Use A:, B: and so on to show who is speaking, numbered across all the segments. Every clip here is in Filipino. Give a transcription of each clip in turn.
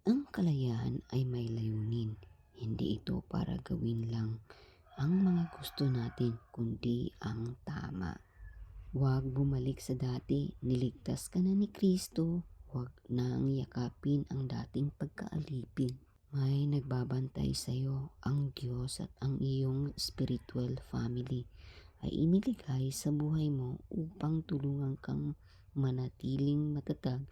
A: Ang kalayaan ay may layunin. Hindi ito para gawin lang ang mga gusto natin, kundi ang tama. Huwag bumalik sa dati, niligtas ka na ni Kristo. Huwag nang yakapin ang dating pagkaalipin. May nagbabantay sa iyo, ang Diyos at ang iyong spiritual family ay iniligay sa buhay mo upang tulungan kang manatiling matatag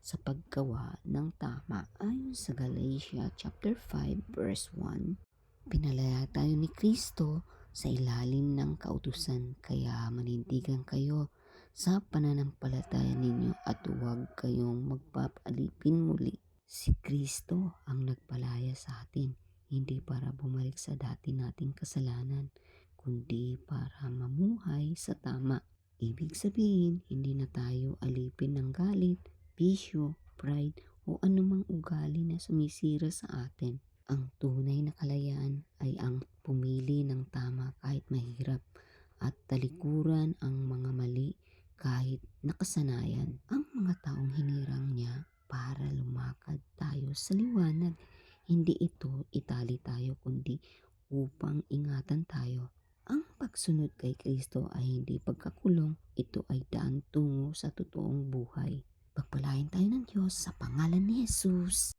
A: sa paggawa ng tama. Ayon sa Galatia chapter 5 verse 1, pinalaya tayo ni Kristo sa ilalim ng kautusan, kaya manindigan kayo sa pananampalataya ninyo at huwag kayong magpapalipin muli. Si Kristo ang nagpalaya sa atin, hindi para bumalik sa dati nating kasalanan, kundi para mamuhay sa tama. Ibig sabihin, hindi na tayo alipin ng galit, bisyo, pride o anumang ugali na sumisira sa atin. Ang tunay na kalayaan ay ang pumili ng tama kahit mahirap at talikuran ang mga mali kahit nakasanayan. Ang mga taong hinirang niya para lumakad tayo sa liwanag. Hindi ito itali tayo kundi upang ingatan tayo. Ang pagsunod kay Kristo ay hindi pagkakulong, ito ay daan tungo sa totoong buhay. Pagpalain tayo ng Diyos sa pangalan ni Jesus.